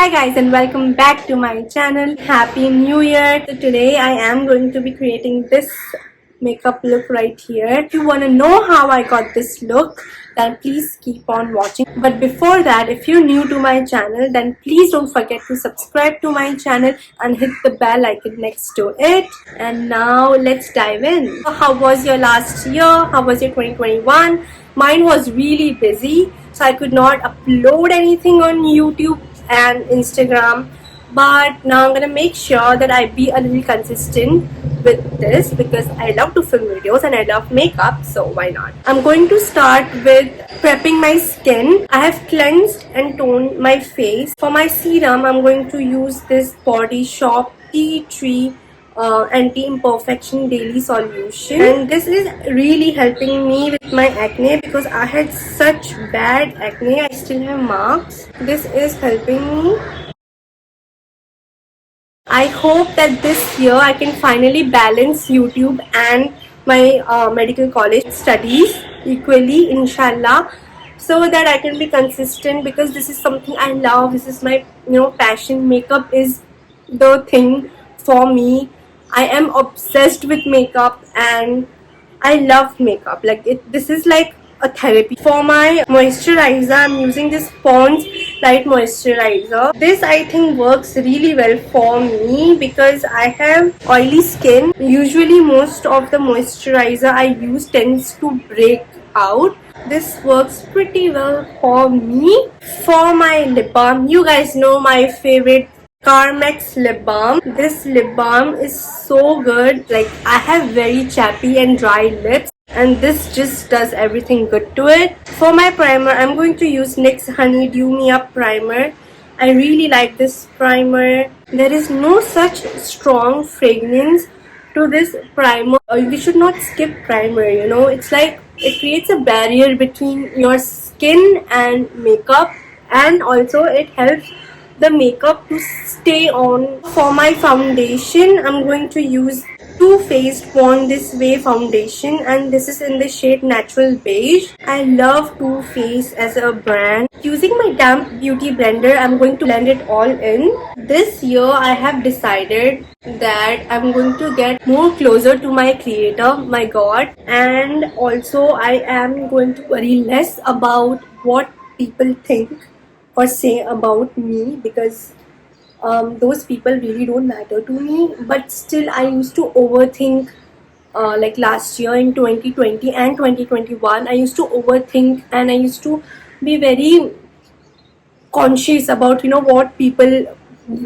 Hi guys and welcome back to my channel. Happy New Year. So today I am going to be creating this makeup look right here. If you want to know how I got this look, then please keep on watching. But before that, if you're new to my channel, then please don't forget to subscribe to my channel and hit the bell icon next to it. And now let's dive in. So how was your last year? How was your 2021? Mine was really busy, so I could not upload anything on YouTube and Instagram, but now I'm gonna make sure that I be a little consistent with this because I love to film videos and I love makeup, so why not. I'm going to start with prepping my skin. I have cleansed and toned my face. For my serum, I'm going to use this Body Shop Tea Tree anti-imperfection daily solution, and this is really helping me with my acne because I had such bad acne. I still have marks. This is helping me. I hope that this year I can finally balance YouTube and my medical college studies equally, inshallah, so that I can be consistent because this is something I love. This is my passion. Makeup is the thing for me. I am obsessed with makeup and I love makeup. This is like a therapy. For my moisturizer, I'm using this Pond's Light Moisturizer. This I think works really well for me because I have oily skin. Usually most of the moisturizer I use tends to break out. This works pretty well for me. For my lip balm, you guys know my favorite Carmex lip balm. This lip balm is so good. Like, I have very chappy and dry lips, and this just does everything good to it. For my primer, I'm going to use NYX Honey Dew Me Up primer. I really like this primer. There is no such strong fragrance to this primer. We should not skip primer, it's like it creates a barrier between your skin and makeup, and also it helps the makeup to stay on. For my foundation, I'm going to use Too Faced Born This Way foundation, and this is in the shade Natural Beige. I love Too Faced as a brand. Using my damp beauty blender, I'm going to blend it all in. This year I have decided that I'm going to get more closer to my creator, my God, and also I am going to worry less about what people think or say about me because those people really don't matter to me. But still, I used to overthink. Like last year in 2020 and 2021, I used to overthink and I used to be very conscious about what people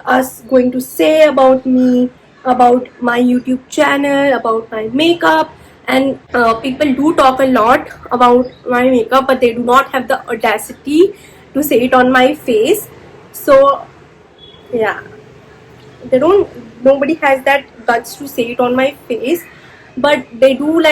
are going to say about me, about my YouTube channel, about my makeup. And people do talk a lot about my makeup, but they do not have the audacity to say it on my face. So yeah, nobody has that guts to say it on my face, but they do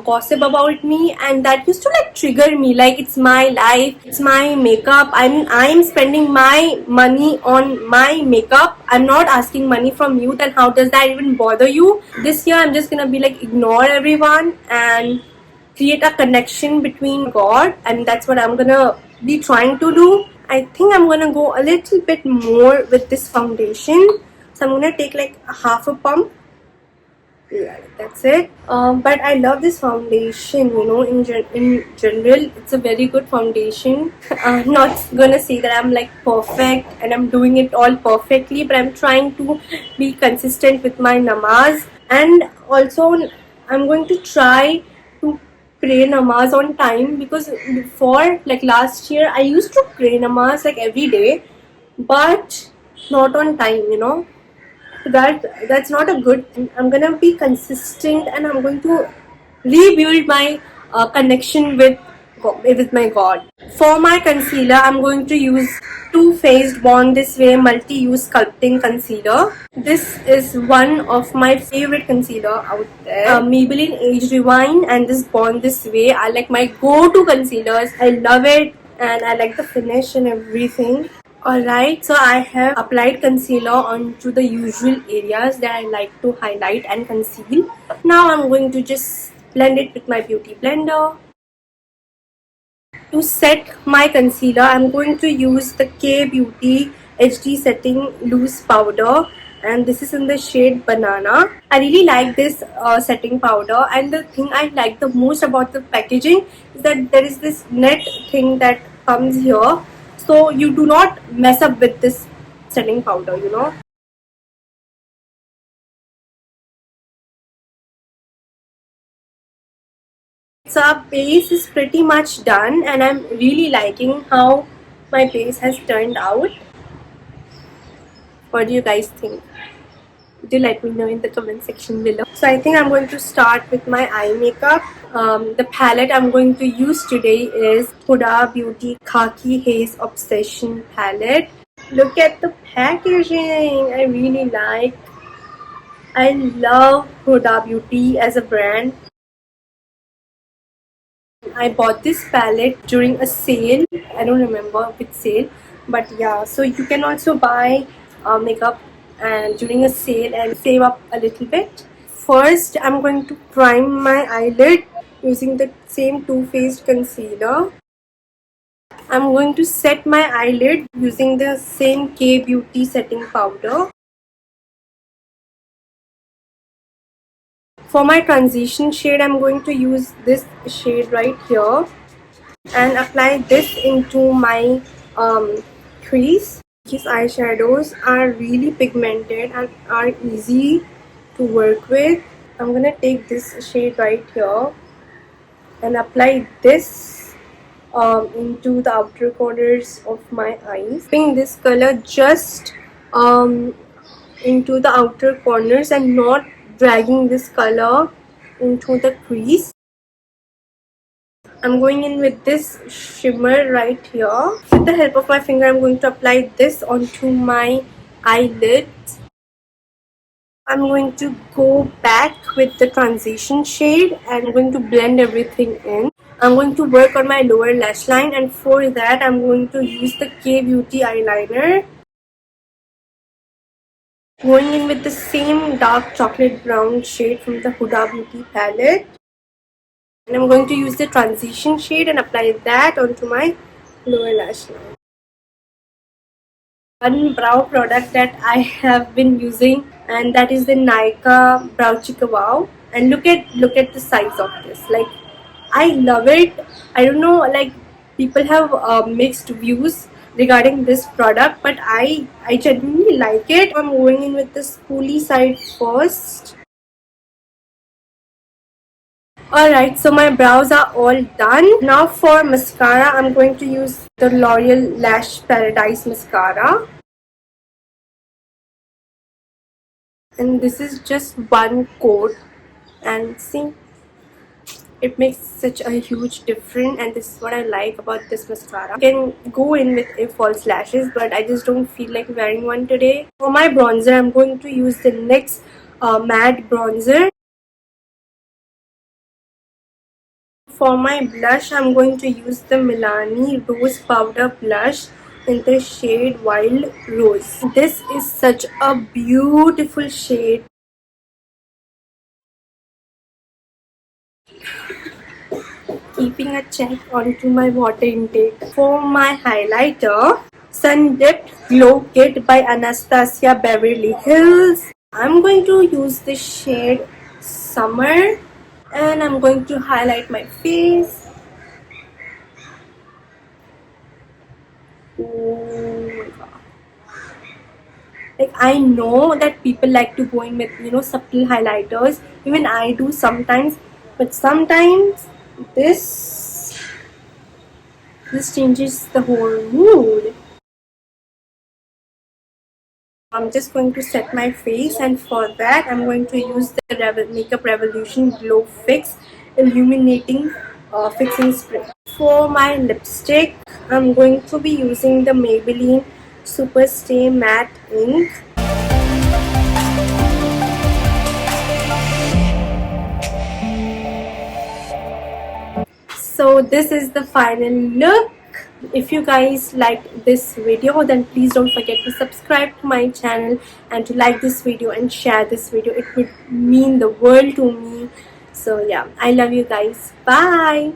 gossip about me, and that used to trigger me. Like, it's my life, it's my makeup. I'm spending my money on my makeup. I'm not asking money from you. Then how does that even bother you? This year I'm just gonna be ignore everyone and create a connection between God, and that's what I'm gonna be trying to do. I think I'm gonna go a little bit more with this foundation, so I'm gonna take half a pump. Yeah, that's it. But I love this foundation. In general, it's a very good foundation. I'm not gonna say that I'm perfect and I'm doing it all perfectly, but I'm trying to be consistent with my namaz, and also I'm going to try to pray namaz on time, because before, last year, I used to pray namaz every day, but not on time. That's not a good thing. I'm gonna be consistent and I'm going to rebuild my connection with my God. For my concealer, I'm going to use Too Faced Born This Way multi-use sculpting concealer. This is one of my favorite concealer out there. Maybelline Age Rewind and this Born This Way are my go-to concealers. I love it and I like the finish and everything. Alright, so I have applied concealer onto the usual areas that I like to highlight and conceal. Now I'm going to just blend it with my beauty blender. To set my concealer, I'm going to use the K Beauty HD setting loose powder, and this is in the shade Banana. I really like this setting powder, and the thing I like the most about the packaging is that there is this net thing that comes here, so you do not mess up with this setting powder, you know. So our base is pretty much done, and I'm really liking how my base has turned out. What do you guys think? Do let me know in the comment section below. So I think I'm going to start with my eye makeup. The palette I'm going to use today is Huda Beauty Khaki Haze Obsession palette. Look at the packaging. I really like. I love Huda Beauty as a brand. I bought this palette during a sale. I don't remember which sale, but yeah. So you can also buy makeup and during a sale and save up a little bit. First, I'm going to prime my eyelid using the same Too Faced concealer. I'm going to set my eyelid using the same K Beauty setting powder. For my transition shade, I'm going to use this shade right here and apply this into my crease. These eyeshadows are really pigmented and are easy to work with. I'm gonna take this shade right here and apply this into the outer corners of my eyes. Bring this color just into the outer corners and not dragging this color into the crease. I'm going in with this shimmer right here. With the help of my finger, I'm going to apply this onto my eyelids. I'm going to go back with the transition shade and I'm going to blend everything in. I'm going to work on my lower lash line, and for that I'm going to use the K Beauty eyeliner. Going in with the same dark chocolate brown shade from the Huda Beauty palette. And I'm going to use the transition shade and apply that onto my lower lash line. One brow product that I have been using, and that is the nykaabeauty Wow. And look at the size of this. Like, I love it. I don't know, like, people have mixed views regarding this product, but I genuinely like it. I'm going in with the spoolie side first. Alright, so my brows are all done. Now for mascara, I'm going to use the L'Oreal Lash Paradise Mascara. And this is just one coat. And see, it makes such a huge difference, and this is what I like about this mascara. You can go in with a false lashes, but I just don't feel like wearing one today. For my bronzer, I'm going to use the NYX matte bronzer. For my blush, I'm going to use the Milani Rose Powder Blush in the shade Wild Rose. This is such a beautiful shade. Keeping a check onto my water intake. For my highlighter, Sun Dipped Glow Kit by Anastasia Beverly Hills. I'm going to use the shade Summer. And I'm going to highlight my face. Oh my god. Like, I know that people like to go in with, you know, subtle highlighters. Even I do sometimes. But sometimes this changes the whole mood. I'm just going to set my face, and for that I'm going to use the Makeup Revolution Glow Fix Illuminating Fixing Spray. For my lipstick, I'm going to be using the Maybelline Super Stay Matte Ink. So this is the final look. If you guys liked this video, then please don't forget to subscribe to my channel and to like this video and share this video. It would mean the world to me. So yeah, I love you guys. Bye.